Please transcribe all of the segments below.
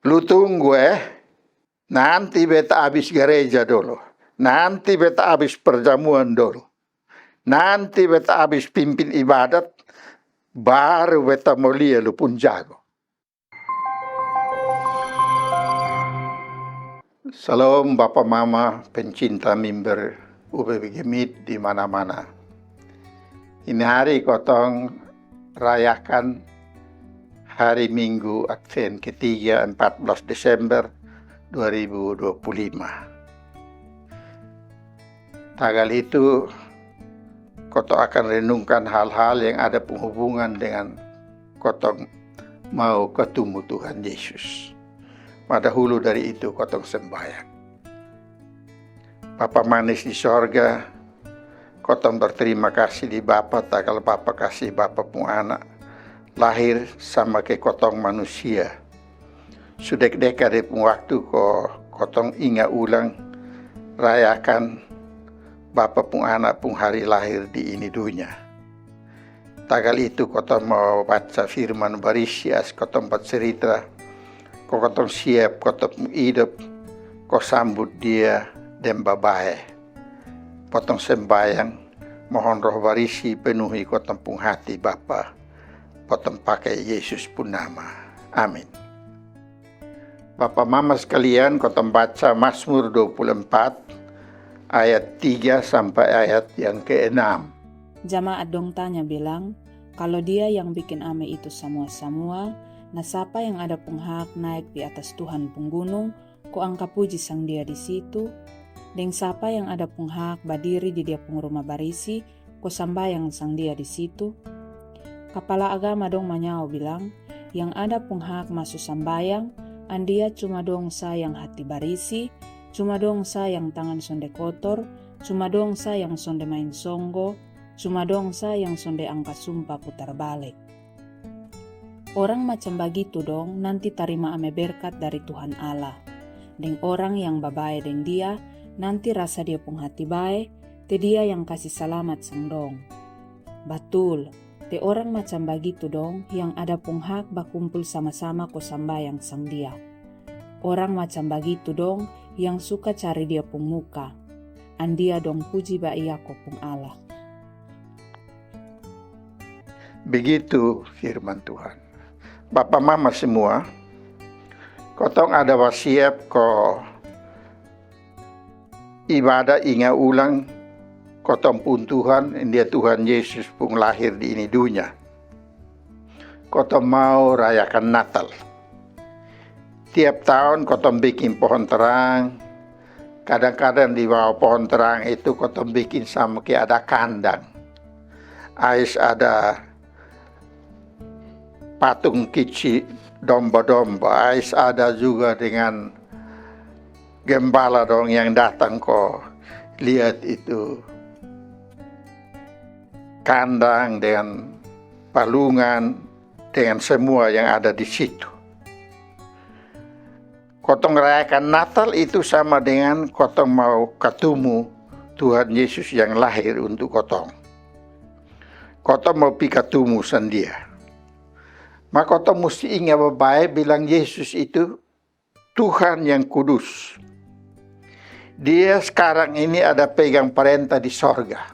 Lu tunggu nanti beta habis gereja dulu. Nanti beta habis perjamuan dulu. Nanti beta habis pimpin ibadat, baru beta mulia lu pun jago. Salam Bapak Mama pencinta mimbar UPBG Meet di mana-mana. Ini hari kotong rayakan hari Minggu Advent ketiga 14 Desember 2025. Tanggal itu kotong akan renungkan hal-hal yang ada penghubungan dengan kotong mau ketemu Tuhan Yesus. Pada hulu dari itu kotong sembahyang. Bapa manis di sorga, kotong berterima kasih di Bapa, tagal Bapa kasih Bapa pun anak lahir sama ke kotong manusia. Sudah dekade pun waktu kotong ingat ulang rayakan Bapa pun anak pun hari lahir di ini dunia. Tagal itu kotong mau baca firman berisi as kotong bercerita. Kotong siap, kotong hidup, kau sambut dia dan babae. Potong sembayang, mohon roh barisi penuhi kotong pun hati Bapa. Potong pakai Yesus pun nama. Amin. Bapak Mama sekalian, kotong baca Mazmur 24 ayat 3 sampai ayat yang ke-6. Jamaat dong tanya bilang, kalau dia yang bikin ame itu semua-semua, nah siapa yang ada penghak naik di atas Tuhan penggunung, ko angka puji sang dia di situ. Dan siapa yang ada penghak berdiri di dia rumah barisi, ko sambayang sang dia di situ. Kepala agama dong manyao bilang, yang ada penghak masuk sambayang, andia cuma dong sayang hati barisi, cuma dong sayang tangan sonde kotor, cuma dong sayang sonde main songgo, cuma dong sayang sonde angka sumpah putar balik. Orang macam begitu dong nanti tarima ame berkat dari Tuhan Allah. Dan orang yang babae dengan dia nanti rasa dia pun hati bae, te dia yang kasih selamat sang dong. Betul, te orang macam begitu dong yang ada pun hak bakumpul sama-sama ko sambayang sang dia. Orang macam begitu dong yang suka cari dia pun muka. Andia dong puji ba iya ko pun Allah. Begitu firman Tuhan. Bapak Mama semua, kotong ada wasiat ko ibadah ingat ulang kotong pun Tuhan, dia Tuhan Yesus pun lahir di ini dunia. Kotong mau rayakan Natal. Tiap tahun kotong bikin pohon terang. Kadang-kadang di bawah pohon terang itu kotong bikin sama kayak ada kandang. Ais ada patung kecil domba-domba. Ais ada juga dengan gembala dong yang datang kok lihat itu kandang dengan palungan dengan semua yang ada di situ. Kotong rayakan Natal itu sama dengan kotong mau ketemu Tuhan Yesus yang lahir untuk kotong. Kotong mau pi ketemu sendiri. Maka kotong mesti ingat baik bilang Yesus itu Tuhan yang kudus. Dia sekarang ini ada pegang perintah di sorga.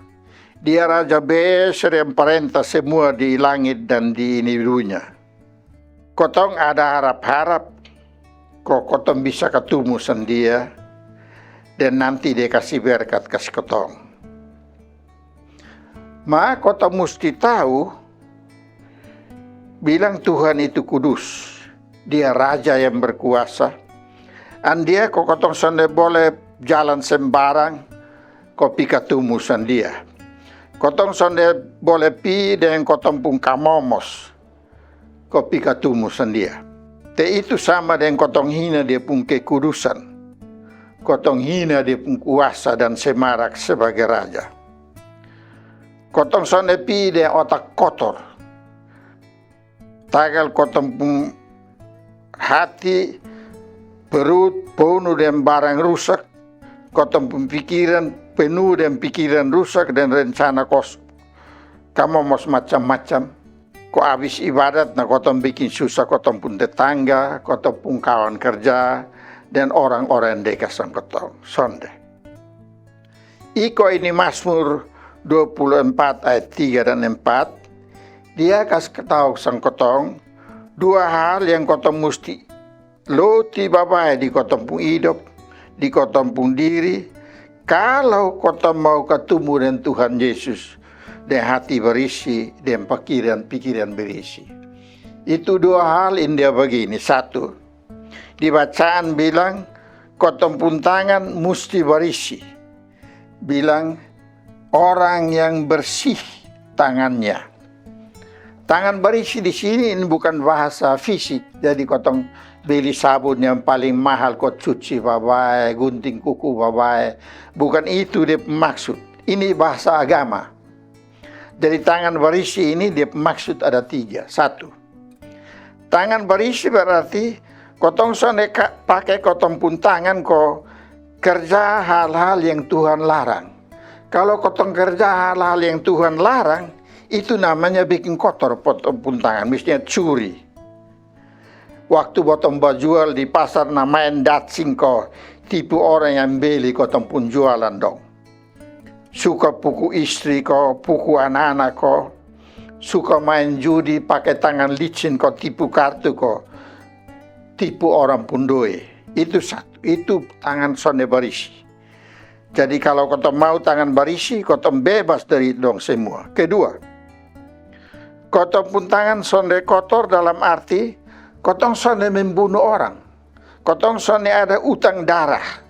Dia Raja besar yang perintah semua di langit dan di ini dunia. Kotong ada harap-harap kok kotong bisa ketemu sendiri dan nanti dia kasih berkat kasih kotong. Maka kotong mesti tahu bilang Tuhan itu kudus. Dia raja yang berkuasa. Dia kok kotong sonde boleh jalan sembarang kopi ketemu dia. Kotong sonde boleh pi dengan kotong pun kamomos kopi ketemu dia. Te itu sama dengan kotong hina dia pun kekudusan. Kotong hina dia pun kuasa dan semarak sebagai raja. Kotong sonde pi dengan otak kotor. Tagal kotong pun hati perut penuh dengan barang rusak, kotong pun pikiran penuh dengan pikiran rusak dan rencana kamu mau macam-macam. Ko habis ibadat na kotong bikin susah kotong pun tetangga, kotong pun kawan kerja, dan orang-orang dekat sang kotong. Sonde. Iko ini Mazmur 24 ayat 3 dan 4. Dia kasih tahu sang kotong, dua hal yang kotong mesti loti babai di kotong pun hidup, di kotong pun diri. Kalau kotong mau ketemu dengan Tuhan Yesus, dan hati berisi, dan pikiran berisi. Itu dua hal ini dia begini. Satu, di bacaan bilang, kotong pun tangan mesti berisi. Bilang, orang yang bersih tangannya. Tangan berisi di sini ini bukan bahasa fisik. Jadi kotong beli sabun yang paling mahal, kau cuci babai, gunting kuku babai. Bukan itu dia maksud. Ini bahasa agama. Jadi tangan berisi ini dia maksud ada 3. 1, tangan berisi berarti kotong sana pakai kotong pun tangan kau kerja hal-hal yang Tuhan larang. Kalau kotong kerja hal-hal yang Tuhan larang, itu namanya bikin kotor kotong pun tangan. Misalnya curi. Waktu kotong jual di pasar namain datsin kau, tipu orang yang beli kotong pun jualan dong. Suka puku istri kau, puku anak-anak kau, suka main judi pakai tangan licin kau, tipu kartu kau, tipu orang pun doe. Itu satu, itu tangan sonde berisi. Jadi kalau kau mau tangan berisi, kau bebas dari dong semua. Kedua, kau pun tangan sonde kotor dalam arti kau sonde membunuh orang. Kau sonde ada utang darah.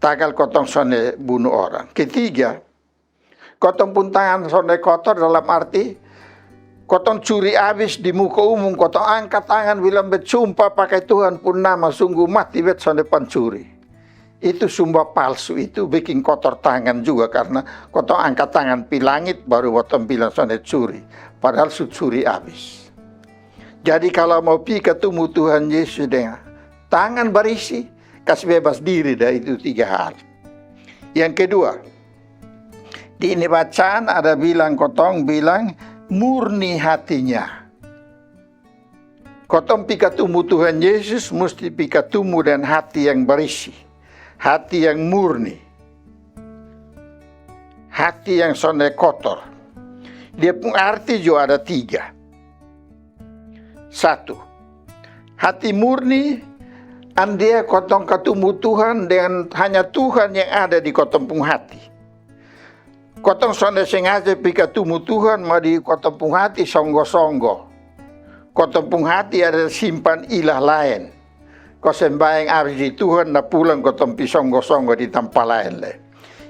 Tagal kau sonde bunuh orang. Ketiga, kau pun tangan sonde kotor dalam arti kotong curi habis di muka umum, kotong angkat tangan bilang bersumpah pakai Tuhan pun nama sungguh mati bet sonde pencuri. Itu sumpah palsu, itu bikin kotor tangan juga karena kotong angkat tangan pi langit baru kotong bilang sonde curi. Padahal curi habis. Jadi kalau mau pi ketemu Tuhan Yesus dengan tangan berisi, kasih bebas diri dari itu 3 hal. Yang kedua, di ini bacaan ada bilang kotong bilang murni hatinya. Kotong pi ketemu Tuhan Yesus mesti pi ketemu dan hati yang berisi. Hati yang murni. Hati yang sonde kotor. Dia pun arti juga ada 3. 1, hati murni andia kotong ketemu Tuhan dengan hanya Tuhan yang ada di kotong pun hati. Kotong sonde sengaja pi ketemu Tuhan mau di kotong pun hati songgo-songgo. Kotong pun hati ada simpan ilah lain. Kau sembahyang habis di Tuhan na pulang kotong pi songgo-songgo di tempat lain le.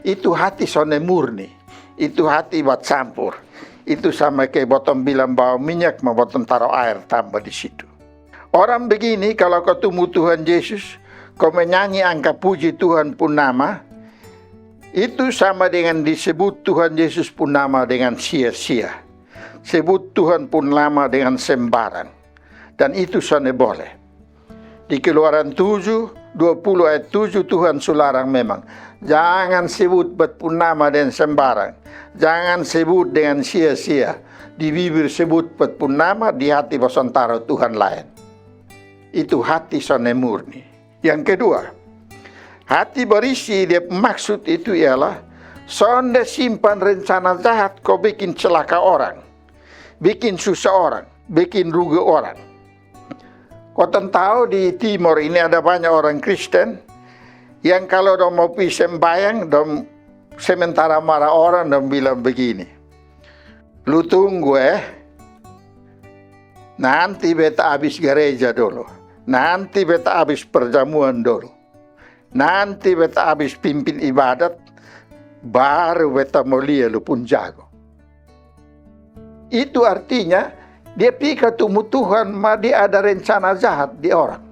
Itu hati sonde murni. Itu hati buat campur. Itu sama kayak botol bilang bawa minyak, mau botol taruh air tambah di situ. Orang begini kalau ketemu Tuhan Yesus, kau menyanyi angka puji Tuhan pun nama, itu sama dengan disebut Tuhan Yesus pun nama dengan sia-sia. Sebut Tuhan pun nama dengan sembarang. Dan itu sana boleh. Di Keluaran 7, 20 ayat 7 Tuhan sularang memang. Jangan sebut pun nama dengan sembarang. Jangan sebut dengan sia-sia. Di bibir sebut pun nama, di hati bosan taruh Tuhan lain. Itu hati sonde murni. Yang kedua, hati berisi dia maksud itu ialah sonde simpan rencana jahat kau bikin celaka orang. Bikin susah orang. Bikin rugi orang. Kau tahu di Timur ini ada banyak orang Kristen yang kalau dong mau pi sembahyang dong sementara marah orang dan bilang begini, lu tunggu nanti beta habis gereja dulu, nanti beta habis perjamuan dulu, nanti beta habis pimpin ibadat, baru beta mau lihat lu pun jago. Itu artinya dia pi ketemu Tuhan, mah dia ada rencana jahat di orang.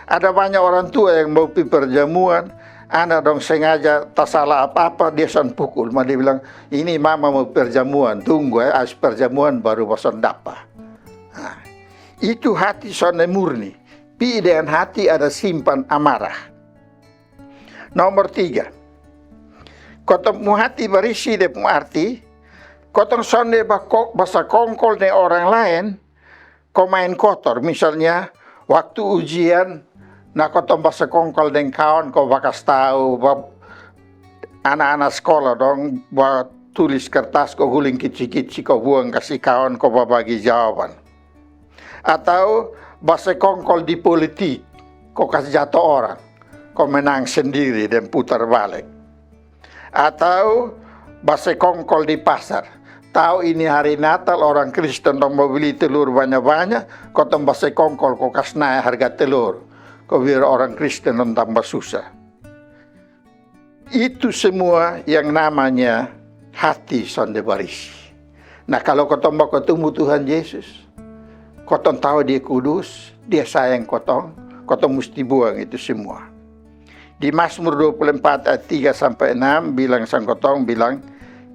Ada banyak orang tua yang mau pi perjamuan, anak dong sengaja tak salah apa-apa dia san pukul. Mah dia bilang, ini mama mau perjamuan, tunggu habis perjamuan baru bosan dapat. Nah, itu hati sonde murni. Pi dengan hati ada simpan amarah. Nomor 3, ketemu hati berisi dia arti Kotong sonde basa kongkol nih orang lain, kau main kotor. Misalnya waktu ujian, nah kotong basa kongkol dengan kawan, kau bakas tahu, anak-anak sekolah dong, buat tulis kertas, kau guling kicik-kicik, kau buang kasih kawan, kau bagi jawaban. Atau basa kongkol di politik, kau kasih jatuh orang, kau menang sendiri dan putar balik. Atau basa kongkol di pasar. Tahu ini hari Natal, orang Kristen dong mau beli telur banyak-banyak, kau tambah sekongkol, kau kasih naik harga telur. Kau biar orang Kristen dong tambah susah. Itu semua yang namanya hati sonde barisi. Nah kalau kau tambah ketemu Tuhan Yesus, kau tahu dia kudus, dia sayang kau mesti buang itu semua. Di Mazmur 24 ayat 3-6 bilang sang kotong bilang,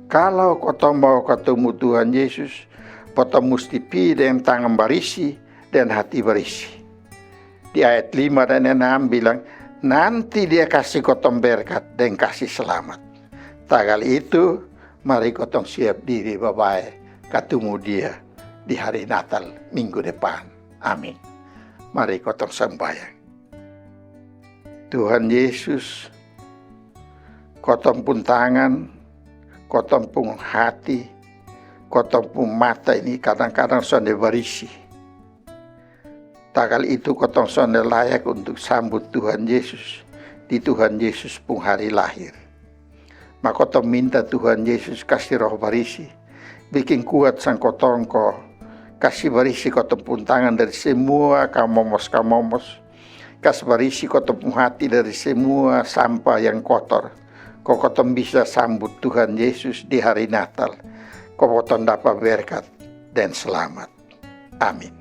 kalau kotong mau ketemu Tuhan Yesus, kotong mesti pi dengan tangan barisi dan hati barisi. Di ayat 5 dan 6 bilang, nanti dia kasih kotong berkat dan kasih selamat. Tagal itu, mari kotong siap diri babai ketemu dia di hari Natal minggu depan. Amin. Mari kotong sembahyang. Tuhan Yesus, kotong pun tangan, kotong pun hati, kotong pun mata ini kadang-kadang sonde barisi. Tagal itu kotong sonde layak untuk sambut Tuhan Yesus di Tuhan Yesus pun hari lahir. Maka kotong minta Tuhan Yesus kasih roh barisi, bikin kuat sang kotong ko, kasih barisi kotong pun tangan dari semua kamomos, kasih barisi kotong pun hati dari semua sampah yang kotor. Kau kotong bisa sambut Tuhan Yesus di hari Natal. Kau kotong dapat berkat dan selamat. Amin.